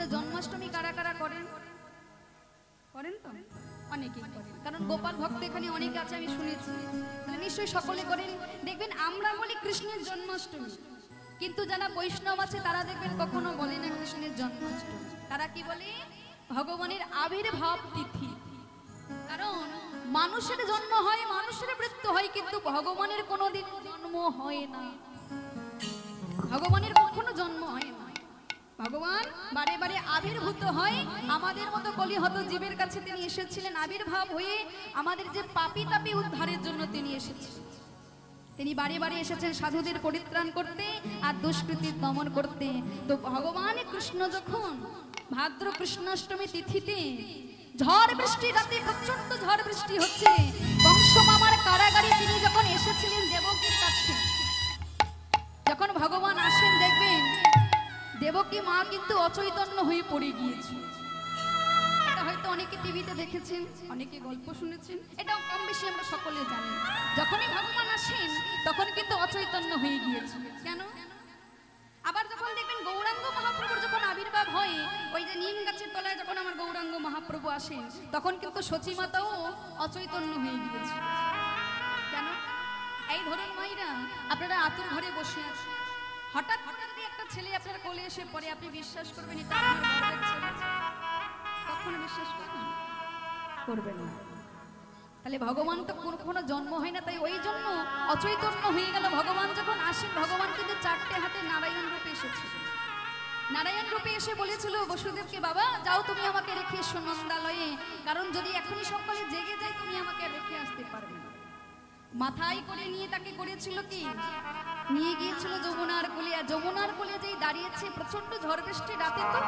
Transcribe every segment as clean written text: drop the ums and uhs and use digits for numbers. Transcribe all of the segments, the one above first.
আচ্ছা জন্মাষ্টমী কারা কারা করেন? করেন তো অনেকেই করেন, কারণ গোপাল ভক্ত এখানে অনেকে আছে আমি শুনেছি, তাহলে নিশ্চয়ই সকলে করেন। দেখবেন আমরা বলি কৃষ্ণের জন্মাষ্টমী, কিন্তু যারা বৈষ্ণব আছে তারা দেখবেন কখনো বলে না কৃষ্ণের জন্মাষ্টমী, তারা কি বলে ভগবানের আবির্ভাব তিথি। কারণ মানুষের জন্ম হয়, মানুষের মৃত্যু হয়, কিন্তু ভগবানের কোনোদিন জন্ম হয় না, ভগবানের কখনো জন্ম হয় না। ভগবান বারে বারে আবির্ভূত হয়, আমাদের মতো কলিহত জীবের কাছে তিনি এসেছিলেন আবির্ভাব হয়ে, আমাদের যে পাপী তাপী উদ্ধারের জন্য তিনি এসেছিলেন। তিনি বারে বারে এসেছেন সাধুদের পরিত্রাণ করতে আর দুষ্কৃতির দমন করতে। তো ভগবান কৃষ্ণ যখন ভাদ্র কৃষ্ণাষ্টমী তিথিতে ঝড় বৃষ্টি, রাতে প্রচন্ড ঝড় বৃষ্টি হচ্ছে, কংস মামার কারাগারে তিনি যখন এসেছিলেন দেবকীর কাছে, যখন ভগবান আসেন দেখবেন দেবকী মা কিন্তু অচৈতন্য হয়ে পড়ে গিয়েছে। এটা হয়তো অনেকে টিভিতে দেখেছেন, অনেকে গল্প শুনেছেন, এটাও কম বেশি আমরা সকলে জানি। যখনই ভগবান আসেন তখন কিন্তু অচৈতন্য হয়ে গিয়েছে। কেন? আবার যখন দেখবেন গৌরাঙ্গ মহাপ্রভুর যখন আবির্ভাব হয়, ওই যে নিম গাছের তলায় যখন আমার গৌরাঙ্গ মহাপ্রভু আসেন, তখন কিন্তু সচী মাতাও অচৈতন্য হয়ে গিয়েছে। কেন? এই ধরুন মাইরা, আপনারা আতুর ঘরে বসে আছেন, হঠাৎ যদি একটা ছেলে আপনার কোলে এসে পড়ে, আপনি বিশ্বাস করবেন এটা আপনার গর্বের ছেলে? কখনো বিশ্বাস করবেন না। তাহলে ভগবান তো কোনো জন্ম হয় না, তাই ওই জন্য অচৈতন্য হয়ে গেল। ভগবান যখন আসেন, ভগবান কিন্তু চারটে হাতে নারায়ণ রূপে এসেছিল। নারায়ণ রূপে এসে বলেছিল বসুদেবকে, বাবা যাও তুমি আমাকে রেখে এসো নন্দালয়ে, কারণ যদি এখনই সকালে জেগে যাই তুমি আমাকে রেখে আসতে পারবে না। মাথায় করে নিয়ে তাকে করেছিল কি, নিয়ে গিয়েছিল যমুনার কোলে। আর যমুনার কোলে যেই দাঁড়িয়েছে, প্রচন্ড ঝড় বৃষ্টি রাতে, তো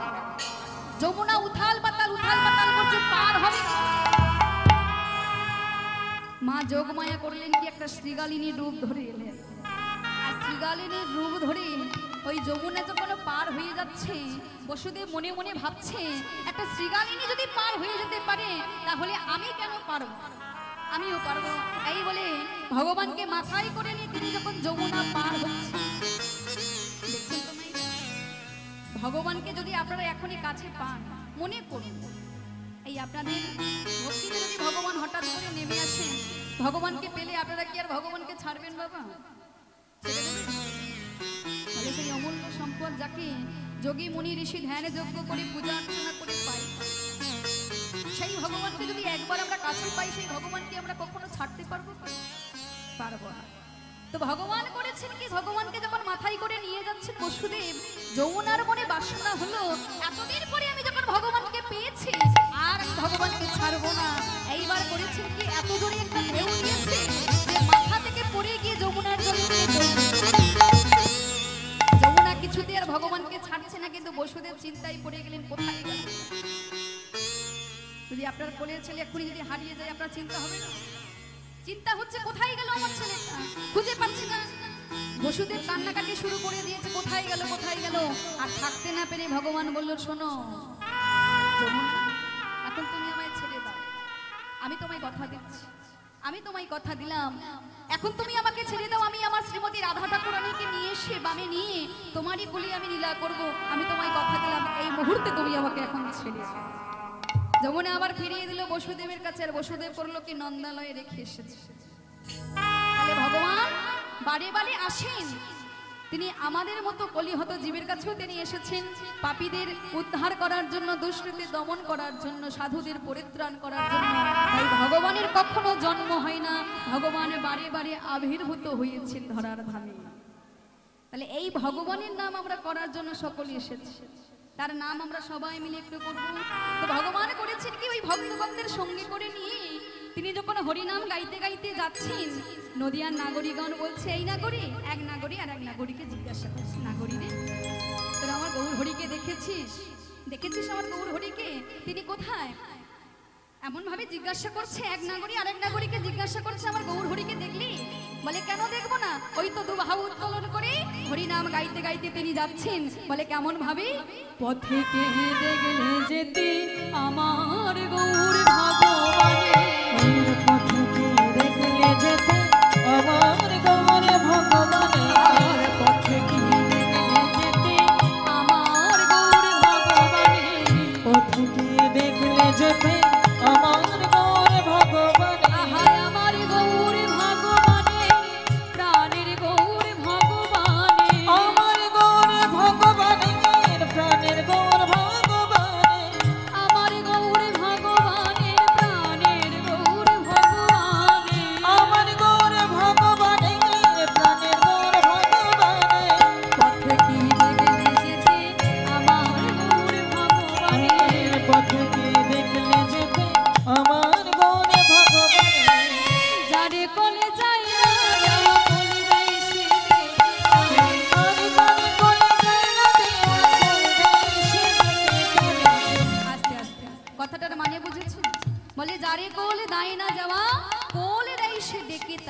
যমুনা উথাল পাতাল করছে, পার হবে। মা যোগমায়া করলেন কি, একটা শ্রীগালিনীর রূপ ধরে এলেন, আর শ্রীগালিনীর রূপ ধরে ওই যমুনা যখন পার হয়ে যাচ্ছে, বসুদেব মনে মনে ভাবছে একটা শ্রীগালিনী যদি পার হয়ে যেতে পারে, তাহলে আমি কেন পারবো, আমিও পারবো। এই বলে ভগবানকে মাথায় করে নিয়ে তিনি যখন যমুনা পার হচ্ছে, দেখছেন তো ভগবানকে যদি আপনারা এখনই কাছে পান, মনে করুন এই আপনাদের ভক্তিতে যদি ভগবান হঠাৎ করে নেমে আসেন, ভগবানকে পেলে আপনারা কি আর ভগবানকে ছাড়বেন বাবা? তাহলে সেই অমূল্য সম্পদ যাকে যোগী মুনি ঋষি ধ্যানে যজ্ঞ করে পূজা অর্চনা করে পাই, সেই ভগবানকে যদি একবার আমরা কাছে পাই, সেই ভগবানকে আমরা কখনো ছাড়তে পারবো? পারবো না। তো ভগবান করেছেন কি, ভগবানকে যখন মাথায় করে নিয়ে যাচ্ছেন বসুদেব, যমুনার মনে বাসনা হলো এতদিন পরে আমি যখন ভগবানকে পেয়েছি আর ভগবানকে ছাড়বো না। এইবার করেছেন কি, এত জোরে একটা ঢেউ দিয়েছে যে মাথা থেকে পড়ে গিয়ে যমুনার জলে যমুনা কিছুতে আর ভগবানকে ছাড়ছে না। কিন্তু বসুদেব চিন্তায় পড়ে গেলেন, কোথায় গেল? যদি আপনার কোলের ছেলে এক্ষুনি যদি হারিয়ে যায়, আপনার চিন্তা হবে না? চিন্তা হচ্ছে কোথায় গেল আমার ছেলেটা, খুঁজে পাচ্ছি না। বসুদেব কান্নাকাটি শুরু করে দিয়েছে, কোথায় গেল কোথায় গেল। আর থাকতে না পেরে ভগবান বলল, শোনো যমুনা, এখন তুমি আমায় ছেড়ে দাও, আমি তোমায় কথা দিচ্ছি, আমি তোমায় কথা দিলাম, এখন তুমি আমাকে ছেড়ে দাও। আমি আমার শ্রীমতী রাধা ঠাকুরানীকে নিয়ে এসে বামে নিয়ে তোমারই কোলে আমি লীলা করব, আমি তোমায় কথা দিলাম, এই মুহূর্তে তুমি আমাকে এখন ছেড়ে দাও। যমুনা আবার ফিরিয়ে দিল বসুদেবের কাছে, আর বসুদেব করলো কি, নন্দালয়ে রেখে এসেছে। তাহলে ভগবান বারে বারে আসেন, তিনি আমাদের মতো কলিহত জীবের কাছেও তিনি এসেছেন পাপীদের উদ্ধার করার জন্য, দুষ্কৃতি দমন করার জন্য, সাধুদের পরিত্রাণ করার জন্য। তাই ভগবানের কখনো জন্ম হয় না, ভগবান বারে বারে আবির্ভূত হয়েছেন ধরার ধামে। তাহলে এই ভগবানের নাম আমরা করার জন্য সকলে এসেছি, তার নাম আমরা সবাই মিলে একটু করবো। তো ভগবান করেছেন কি, ওই ভক্তগণদের সঙ্গে করে নিয়ে তিনি যখন হরিনাম গাইতে গাইতে যাচ্ছেন, নদিয়ার নাগরিকগণ বলছে, এই নাগরী, এক নাগরী আর এক নাগরীকে জিজ্ঞাসা করছে, নাগরী রে তোরা আমার গৌর হরিকে দেখেছিস? দেখেছিস আমার গৌর হরিকে? তিনি কোথায়? এমন ভাবে জিজ্ঞাসা করছে, এক নাগরী আর এক নাগরীকে জিজ্ঞাসা করছে, আমার গৌর হরিকে দেখলি? বলে কেন দেখবো না, ওই তো দুবাহু উত্তোলন করে হরিনাম গাইতে গাইতে তিনি যাচ্ছেন। বলে কেমন ভাবে? পথে কেঁদে গেলে যেতে আমার গৌর ভগবানে, পথে কেঁদে গেলে যেতে আমার গৌর ভগবানে, পথে কেঁদে গেলে যেতে আমার গৌর ভগবানে,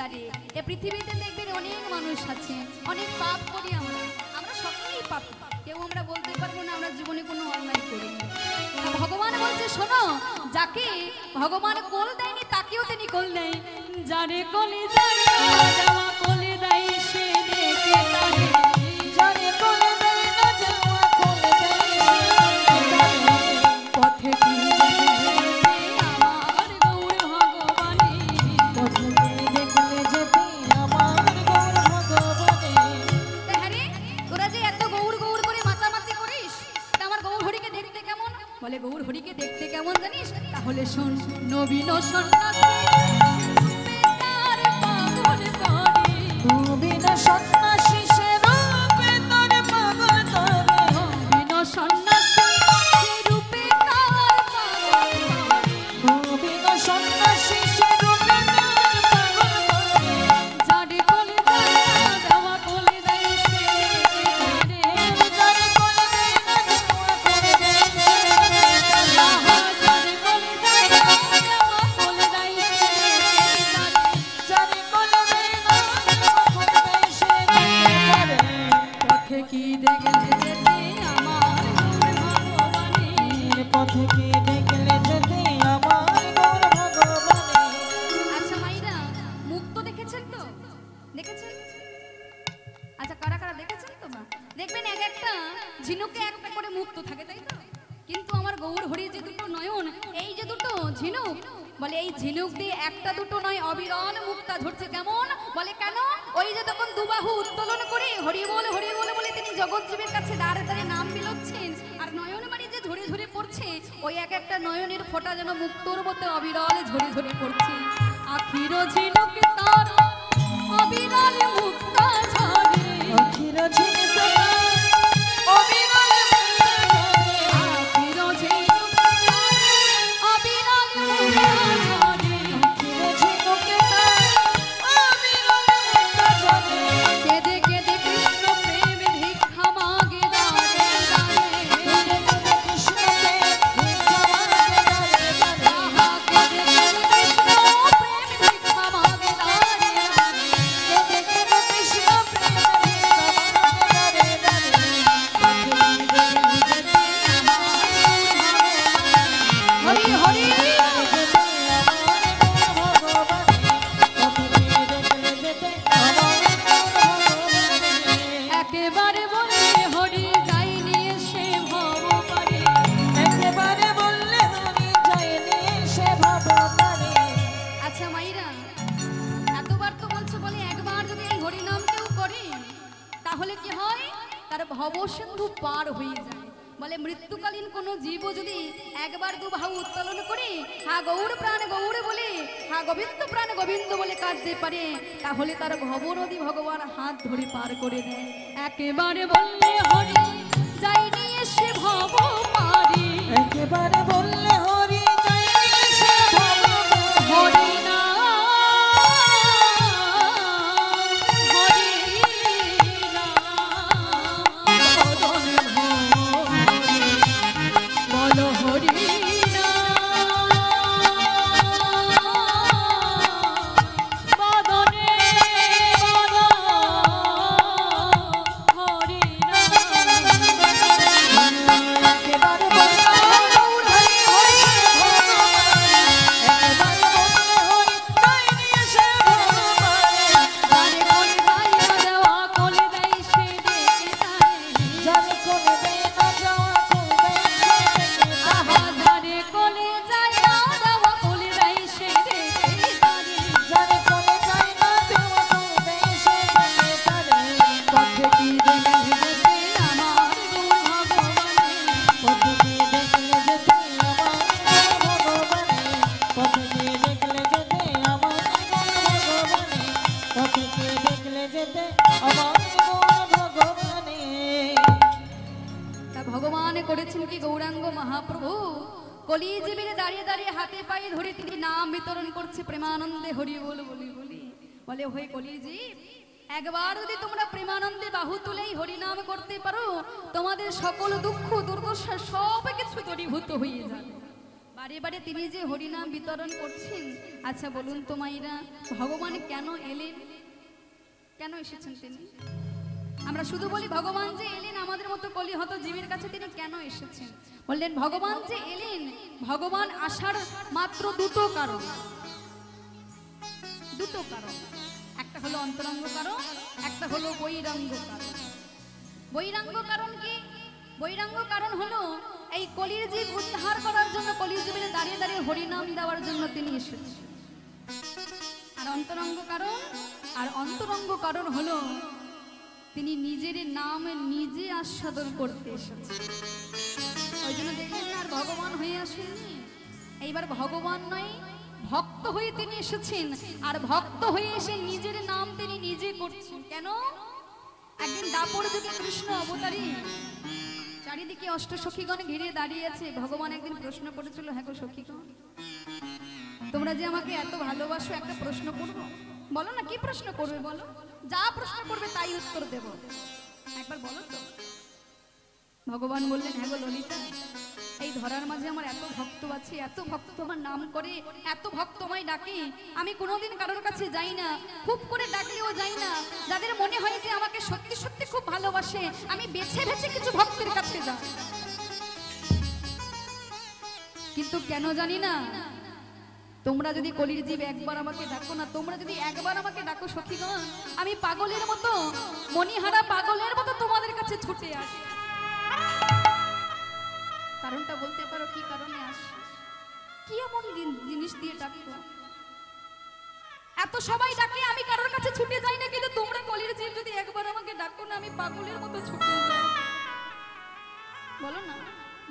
তারে। এ পৃথিবীতে দেখবেন অনেক মানুষ আছে, অনেক পাপ করি আমরা, আমরা সকলেই পাপ, কেউ আমরা বলতে পারবো না আমরা জীবনে কোনো অন্যায় করি। ভগবান বলছে শোনো, যাকে ভগবান কোল দেয়নি তাকেও তিনি কোল দেয়। যারে কোলে যায় যাওয়া কোলে দেয় সে দেখে তারে, যারে কোলে দেয় না যাওয়া কোলে দেয় পথে কি আমার গৌর ভগবানে, পথে দেখলে যেতে আমার গৌর ভগবানে। হ্যাঁ তোরা যে এত গৌর গৌর করে মাতামাতি করিস, তা আমার গৌর হরিকে দেখতে কেমন? বলে গৌর হরিকে দেখতে কেমন জানিস? তাহলে শোন, নবীন সন্ন্যাসী তার পাগল করে, নবীন সন্ন্যাসী সে রূপে তোর পাগল করে, নবীন সন্ন্যাসী সে রূপে তার পাগল করে, নবীন সন্ন্যাসী সে রূপে তোর পাগল করে। যারে কোলে যায় দেওয়া কোলে দেয় সে দেখে তারে, যারে কোলে দেয় না যাওয়া কোলে দেয় আহা যারে কোলে যায় দেওয়া কোলে দেয় সে দেখে তারে, যারে কোলে দেয় না যাওয়া কোলে দেয় সে দেখে তারে। পথে কি দেখলে যেতে আমার গৌর ভগবানে। পথে কি দেখলে যেতে আমার গৌর ভগবানে। আচ্ছা মাইরা, মুখ তো দেখেছেন তো? দেখেছেন? আচ্ছা কারা কারা দেখেছেন তো? মা দেখবেন এক একটা ঝিনুকে একটা করে মুখ তো থাকে, তাই তো? কিন্তু আমার গৌর হরি যে দুটো নয়ন, এই যে দুটো ঝিনুক, বলে এই ঝিনুক দিয়ে একটা দুটো নয় অবিরল মুক্তা ঝরছে। কেমন? বলে কেন? ওই যে তখন দুবাহু উত্তোলন করে হরি বল বলে তিনি জগৎজীবের কাছে দাঁড়ে দাঁড়িয়ে নাম বিলোচ্ছেন, আর নয়ন মারি যে ঝরে ঝরে পড়ছে, ওই এক একটা নয়নের ফোঁটা যেন মুক্তোর মতো অবিরল ঝরে ঝরে পড়ছে। আখির ঝিনুক তার অবিরল মুক্তা ঝরে, আখির ঝিনুক তার অবিরল মুক্তা ঝরে, আখির ঝিনুক তার অবিরল মুক্তা ঝরে, আখির ঝিনুক তার অবিরল মুক্তা ঝরে। কেঁদে কেঁদে কৃষ্ণ প্রেম ভিক্ষা মাগে দাঁড়ে দাঁড়ে, কেঁদে কেঁদে কৃষ্ণকে ভিক্ষা মাগে দাঁড়ে দাঁড়ে। আহা কেঁদে কেঁদে কৃষ্ণ প্রেম ভিক্ষা মাগে দাঁড়ে দাঁড়ে, কেঁদে কেঁদে কৃষ্ণ প্রেম ভিক্ষা মাগে দাঁড়ে দাঁড়ে। হরি হরি একেবারে বলে হরি যাই নিয়ে সে ভব পারে। একেবারে বললে হরি যায়নি সে ভবতারে। আচ্ছা মাইরা, এতবার তো বলছো, বলে একবার যদি এই হরি নাম কেউ করে তাহলে কি হয়? তার ভব সিন্ধু পার হয়ে যায়। বলে মৃত্যুকালীন কোনো জীব যদি একবার দুবাহু উত্তোলন করে হা গৌর প্রাণ গৌর বলে, হা গোবিন্দ প্রাণ গোবিন্দ বলে কাঁদতে পারে, তাহলে তার ভব নদী ভগবান হাত ধরে পার করে দেয়। একেবারে বললে হরি যাই নিয়ে সে ভব পারে, একেবারে বললে হরি যায়নি সে ভবতারে। হরি নাম হরি নাম বদন ভরে, বলো হরি নাম বদনে বদন হরি নাম। একেবারে বললে হরি হরি ভগবানে। একেবারে বললে হরি যায়নি সে ভবতারে। যারে কোলে যাইয়া দেওয়া কোলে দেয় সে দেখে তারে, যারে কোলে দেয় না যাওয়া কোলে সে দেখে আহা যারে কোলে যাইয়া দেওয়া কোলে দেয় সে দেখে তারে, যারে কোলে যায় না যাওয়া কোলে সে দেখে তারে। পথে কি দেখলে যেতে আমার গৌর ভগবানে, পথে গিয়ে দেখলে যেতে আমার গৌর ভগবানে। পথে গিয়ে দেখলে যেতে আমার গৌর ভগবানে। পথে গিয়ে দেখলে যেতে আমার গৌর ভগবানে। তা ভগবান করেছেন কি গৌরাঙ্গ মহাপ্রভু কলিজীবীর দাঁড়িয়ে দাঁড়িয়ে হাতে পায়ে ধরে তিনি নাম বিতরণ করছে প্রেমানন্দে হরি বল বলি বলি। বলে হয়ে কলিজীব, একবার যদি তোমরা প্রেমানন্দে বাহু তুলেই হরিনাম করতে পারো, তোমাদের সকল দুঃখ দুর্দশা সব কিছু দূরীভূত হয়ে যাবে। বারে বারে তিনি যে হরিনাম বিতরণ করছেন, আচ্ছা বলুন তো মাইরা, ভগবান কেন এলেন, কেন এসেছেন তিনি? আমরা শুধু বলি ভগবান যে এলেন, আমাদের মতো কলিহত জীবের কাছে তিনি কেন এসেছেন? বললেন ভগবান যে এলেন, ভগবান আসার মাত্র দুটো কারণ, দুটো কারণ। একটা হলো অন্তরঙ্গ কারণ, একটা হলো বৈরাঙ্গ কারণ। বৈরাঙ্গ কারণ কি? বৈরাঙ্গ কারণ হলো এই কলির জীব উদ্ধার করার জন্য, কলির জীবের দাঁড়িয়ে দাঁড়িয়ে হরিনাম দেওয়ার জন্য তিনি এসেছেন। আর অন্তরঙ্গ কারণ, আর অন্তরঙ্গ কারণ হলো তিনি নিজের নাম নিজে আস্বাদন করতে এসেছেন। ওই জন্য দেখলেন না, আর ভগবান হয়ে আসেননি, এইবার ভগবান নয় ভক্ত হয়ে তিনি এসেছেন। আর ভক্ত হয়ে এসে নিজের নাম তিনি নিজে করছেন। কেন? একদিন দাপর যুগে কৃষ্ণ অবতারী, চারিদিকে অষ্টসখীগণ ঘিরে দাঁড়িয়ে আছে। ভগবান একদিন প্রশ্ন করেছিল, হ্যাঁ গো সখীগণ, তোমরা যে আমাকে এত ভালোবাসো, একটা প্রশ্ন করবো? বলো না, কি প্রশ্ন করবে বলো, যা প্রশ্ন করবে তাই উত্তর দেব, একবার বলো তো। ভগবান বললেন, হ্যাঁ গো ললিতা, এই ধরার মাঝে আমার এত ভক্ত আছে, এত ভক্ত আমার নাম করে, এত ভক্ত আমায় ডাকে, আমি কোনোদিন কারোর কাছে যাই না, খুব করে ডাকলেও যাই না। যাদের মনে হয় যে আমাকে সত্যি সত্যি খুব ভালোবাসে, আমি বেছে বেছে কিছু ভক্তের কাছে যাই, কিন্তু কেন জানি না, তোমরা যদি কলির জীব একবার আমাকে ডাকো না, তোমরা যদি একবার আমাকে ডাকো সখীগণ, আমি পাগলের মতো, মণিহারা পাগলের মতো তোমাদের কাছে ছুটে আসি। কারণটা বলতে পারো কি কারণে আসে? কি এমন জিনিস দিয়ে ডাকো? এত সবাই ডাকে, আমি কারোর কাছে ছুটে যাই না, কিন্তু তোমরা কলির জীব যদি একবার আমাকে ডাকো না, আমি পাগলের মতো ছুটে যাই। বলো না,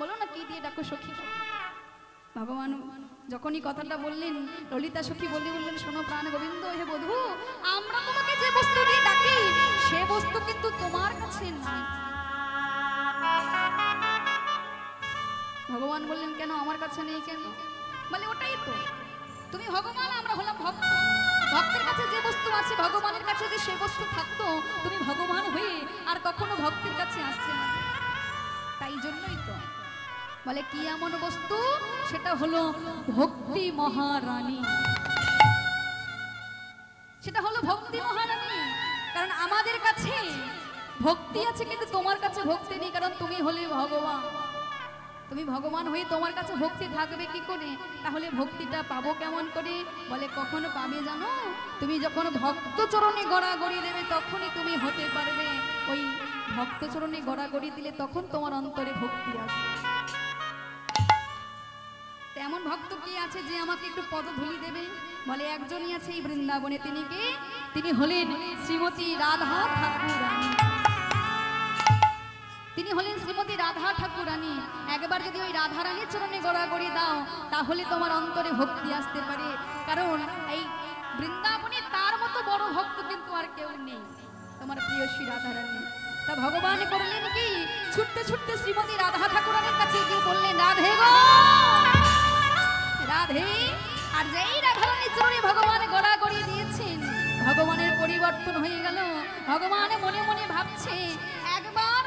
বলো না, কি দিয়ে ডাকো সখী? ভগবান যখনই কথাটা বললেন, ললিতা সখী বললেন, শোনো প্রাণ গোবিন্দ, হে বধূ, আমরা তোমাকে যে বস্তু দিয়ে ডাকি, সে বস্তু কিন্তু তোমার কাছে নাই। ভগবান বললেন, কেন আমার কাছে নেই কেন? বলে ওটাই তো, তুমি ভগবান, আমরা হলাম ভক্ত। ভক্তের কাছে যে বস্তু আছে, ভগবানের কাছে যদি সে বস্তু থাকতো, তুমি ভগবান হয়ে আর কখনো ভক্তের কাছে আসছে না। তাই জন্যই তো বলে, কি এমন বস্তু? সেটা হলো ভক্তি মহারানী, সেটা হলো ভক্তি মহারানী। কারণ আমাদের কাছে ভক্তি আছে, কিন্তু তোমার কাছে ভক্তি নেই, কারণ তুমি হলে ভগবান। তুমি ভগবান হয়ে তোমার কাছে ভক্তি থাকবে কি করে? তাহলে ভক্তিটা পাবো কেমন করে? বলে, কখনো পাবে জানো? তুমি যখন ভক্ত চরণে গড়াগড়ি দেবে, তখনই তুমি হতে পারবে। ওই ভক্ত চরণে গড়াগড়ি দিলে তখন তোমার অন্তরে ভক্তি আসবে। তেমন ভক্ত কি আছে যে আমাকে একটু পদধূলি দেবে? বলে, একজনই আছে এই বৃন্দাবনে। তিনি কে? তিনি হলেন শ্রীমতী রাধা ঠাকুরানী। তিনি হলেন শ্রীমতী রাধা ঠাকুরানী। একবার যদি ওই রাধা রানীর চরণে গড়াগড়ি দাও, তাহলে তোমার অন্তরে ভক্তি আসতে পারে। কারণ এই বৃন্দাবনে তার মতো বড় ভক্ত কিন্তু আর কেউ নেই, তোমার প্রিয় শ্রী রাধা রানী। তা ভগবান করলেন কি, ছুটতে ছুটতে শ্রীমতী রাধা ঠাকুরানীর কাছে গিয়ে বললেন, রাধে গো রাধে। আর যেই রাধা রানীর চরণে ভগবান গড়াগড়ি দিয়েছেন, ভগবানের পরিবর্তন হয়ে গেল। ভগবান মনে মনে ভাবছে, একবার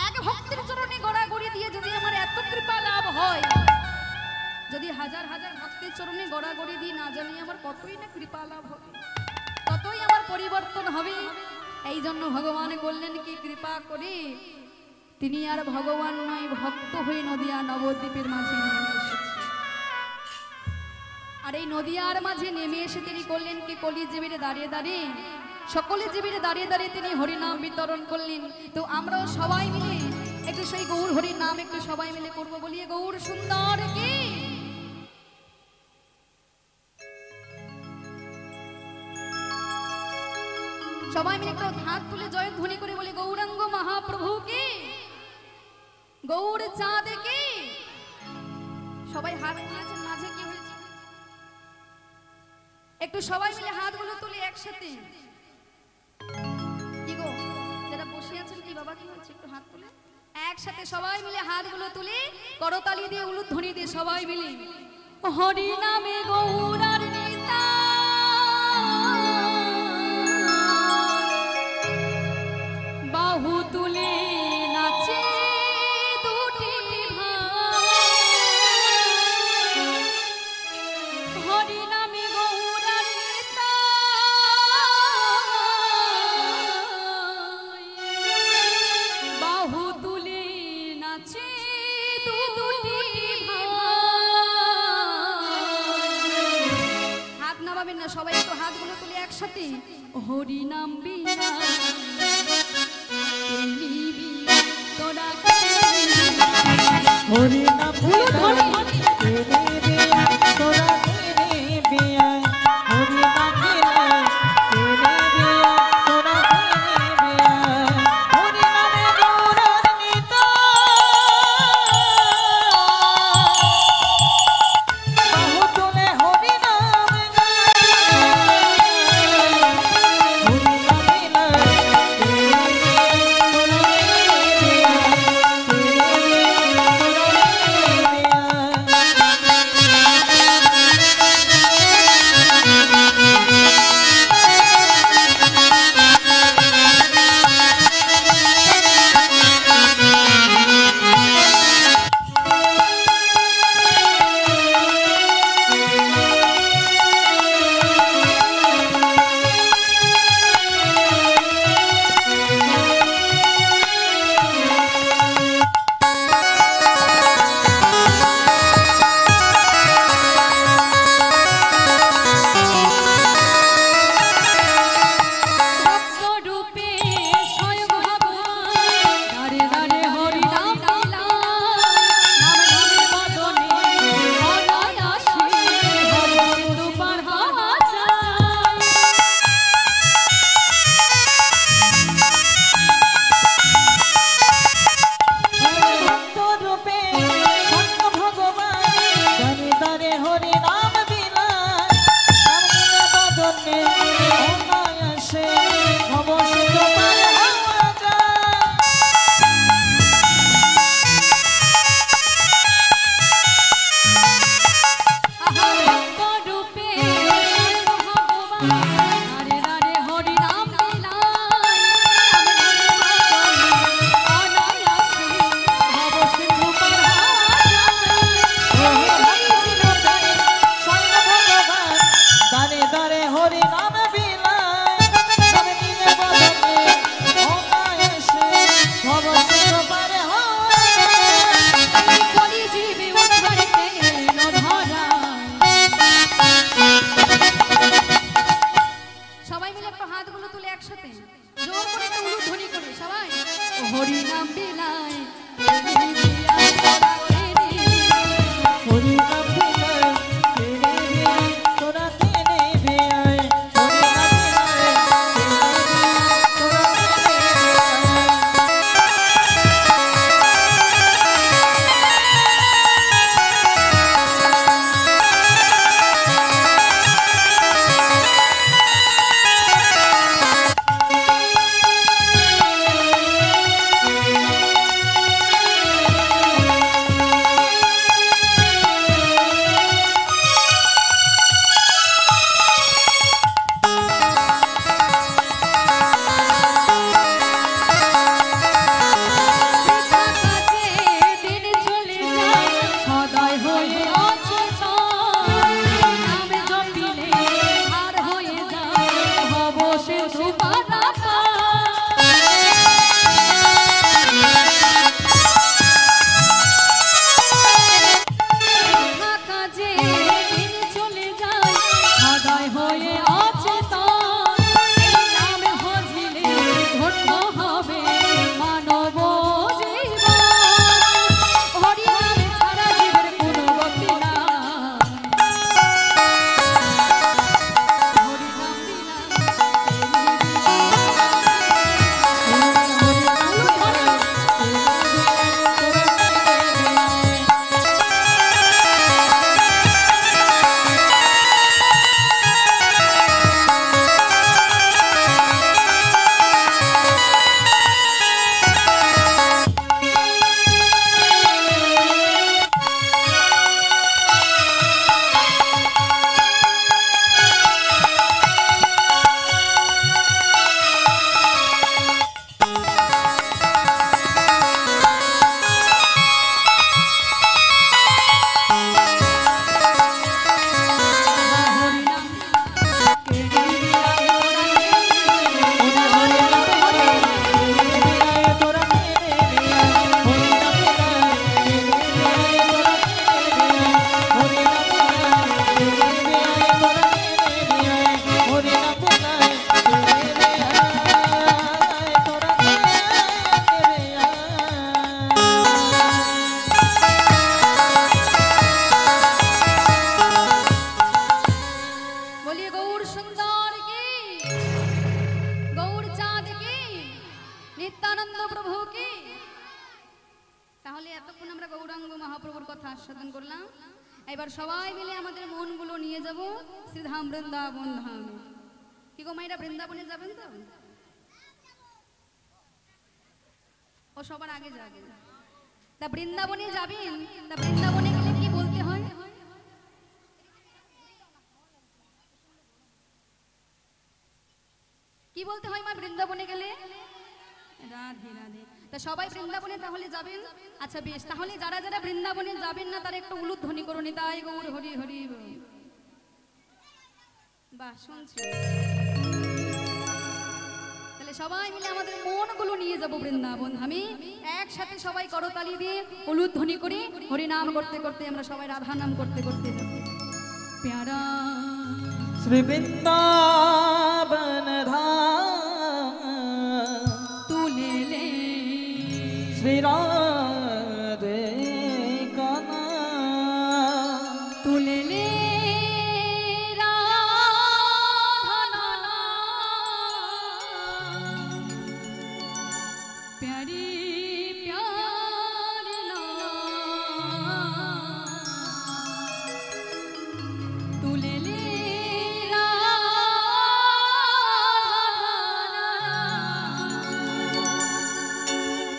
এক ভক্তের চরণে গড়াগড়ি দিয়ে যদি আমার এত কৃপা লাভ হয়, যদি হাজার হাজার ভক্তের চরণে গড়াগড়ি দিয়ে না জানি আমার কতই না কৃপা লাভ হবে, ততই আমার পরিবর্তন হবে। এই জন্য ভগবান বললেন কি, কৃপা করে তিনি আর ভগবান নয়, ভক্ত হয়ে নদিয়া নবদ্বীপের মাঝে নেমে এসেছে। আর এই নদিয়ার মাঝে নেমে এসে তিনি করলেন কি, কলি জীবের দাঁড়িয়ে দাঁড়িয়ে, সকলে জীবের দাঁড়িয়ে দাঁড়িয়ে তিনি হরিনাম বিতরণ করলেন। তো আমরাও সবাই মিলে একটু সেই গৌর হরির নাম একটু সবাই মিলে করবো, বলিয়ে গৌর সুন্দর কি। সবাই মিলে একটু হাত তুলে জয়ধ্বনি করে বলি, গৌরাঙ্গ মহাপ্রভু কি, গৌর চাঁদ কি। সবাই হাত তুলেছেন, মাঝে কি হয়েছে? একটু সবাই মিলে হাতগুলো তুলে একসাথে। কি গো, যারা বসে আছেন, কি বাবা কি হচ্ছে? একটু হাত তুলে একসাথে সবাই মিলে হাতগুলো তুলে করতালি দিয়ে উলুধ্বনি দিয়ে সবাই মিলে হরি নামে গৌরার নিতা বাহু তুলে নাচে দুটি ভাই। একসাথে হরি নাম বিনা কে নিবি তোরা কে হরি নাম ধরি তেরে বিয়া তোরা তেরে বিয়া হরি নাম তেরে বিয়া তোরা তেরে বিয়া হরি নামে গৌরর নিতা বাহু তুলে হরি নাম গায় হরি নামে তেরে বিয়া তোরা তেরে বিয়া মহাপ্রভুর কথা আস্বাদন করলাম। এবার সবাই মিলে আমাদের মনগুলো নিয়ে যাব শ্রীধাম বৃন্দাবন ধামে। কি গো মায়েরা, বৃন্দাবনে যাবেন তো? ও সবার আগে যাবে। তা বৃন্দাবনে যাবেন, তা বৃন্দাবনে গেলে কি বলতে হয়? কি বলতে হয় মা বৃন্দাবনে গেলে? রাধে রাধে। তা সবাই বৃন্দাবনে তাহলে যাবেন? আচ্ছা বেশ, তাহলে যারা যারা বৃন্দাবনে যাবেন না তারা একটু উলুধ্বনি করুন, তাই গৌর হরি হরি বল। বাহ, শুনছি। তাহলে সবাই মিলে আমাদের মনগুলো নিয়ে যাব বৃন্দাবন ধামে। একসাথে সবাই করতালি দিয়ে উলুধ্বনি করে হরি নাম করতে করতে আমরা সবাই রাধা নাম করতে করতে যাব। প্যারা শ্রী বৃন্দাবন ধাম তুলে লে শ্রী রাধে কানা তুলে লে प्यारी प्यारी ना तुले ले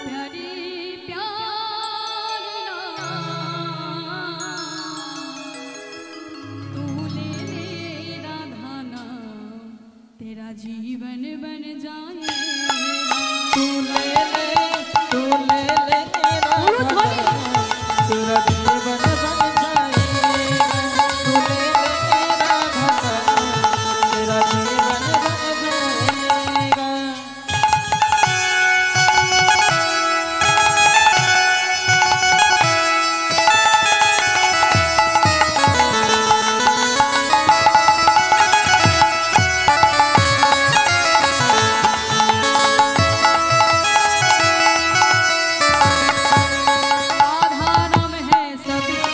प्यारी प्यारी ना तुले ले राधा ना तेरा जीवन बन जाए तुले ले राधा तेरा जीवन बन जाएगा। तुले ले राधा तेरा जीवन बन जाएगा। राधा नाम है सबसे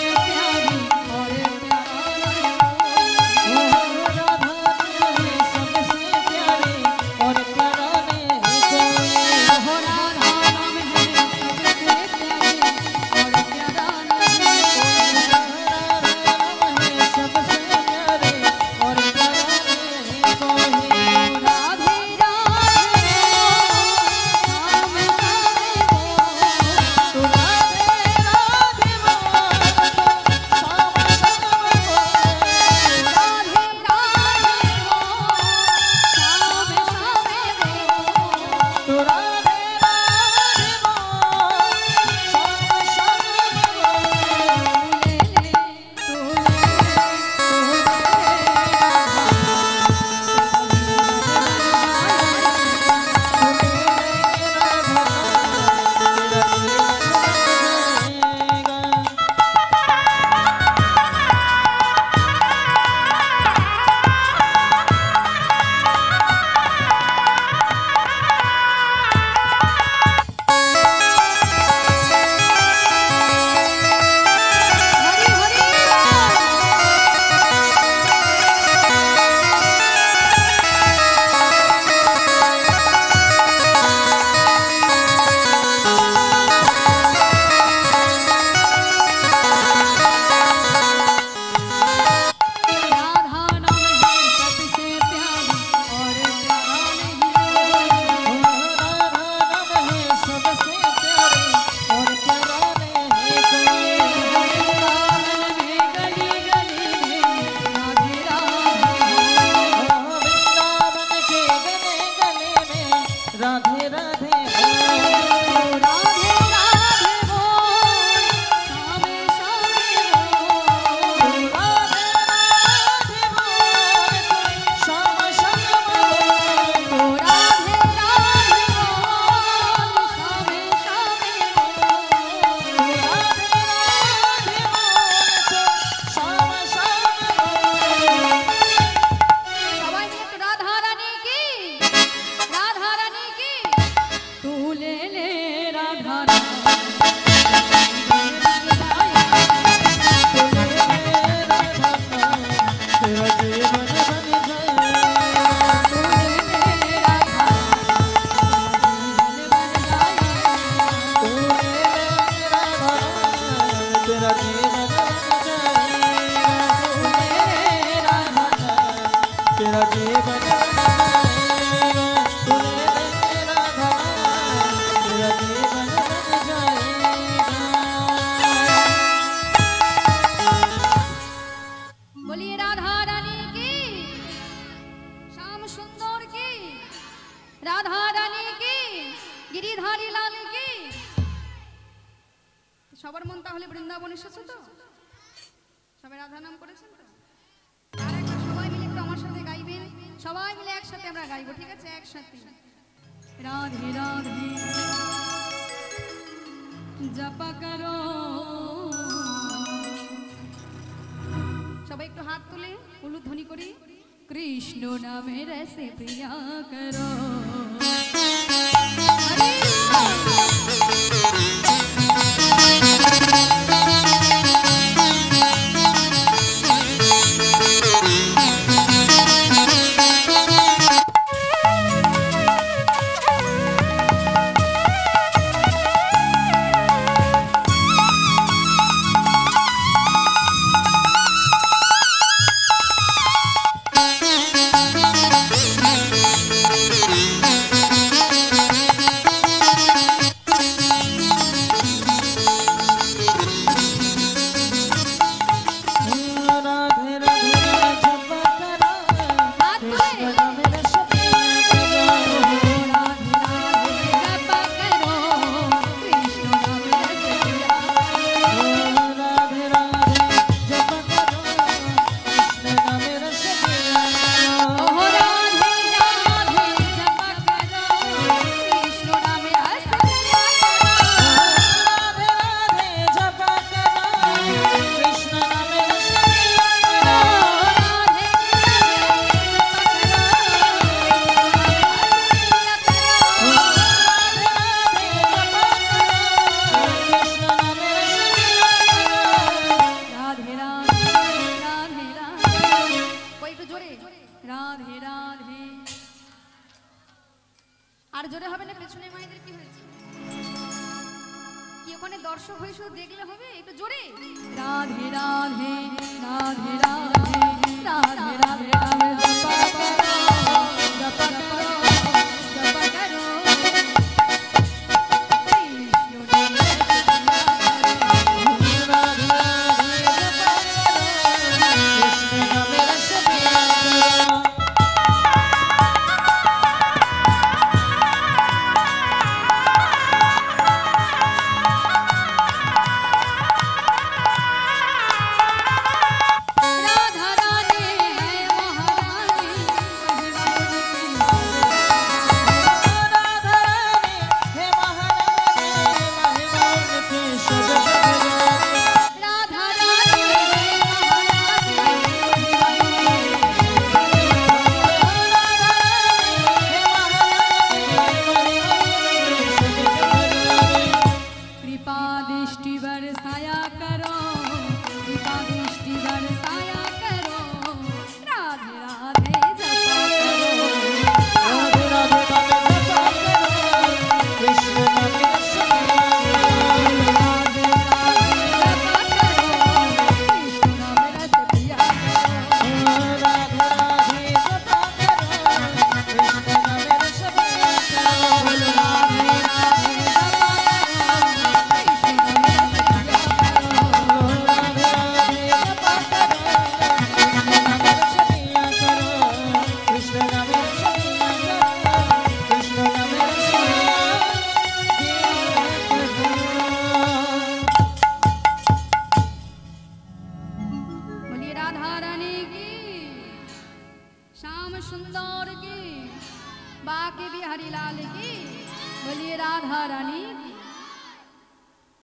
बोलिए राधा रानी की, श्याम सुंदर की, राधा रानी की, गिरिधारी लाल की। সবার মন তাহলে বৃন্দাবন এসেছে তো, সবাই রাধা নাম করেছেন তো। আর একবার সবাই মিলে একটু আমার সাথে গাইবেন, সবাই মিলে একসাথে আমরা গাইবো, ঠিক আছে? একসাথে রাধে রাধে জপা করো। সবাই একটু হাত তুলে উলুধ্বনি করি, কৃষ্ণ নামের রসে প্রিয়া করো। হরে রাধে রাধে। আর জোরে হবে না, পেছনে মায়েদের কি হয়েছে? কি ওখানে দর্শক হয়ে শুধু দেখলে হবে? একটু জোরে রাধে রাধে রাধে রাধে।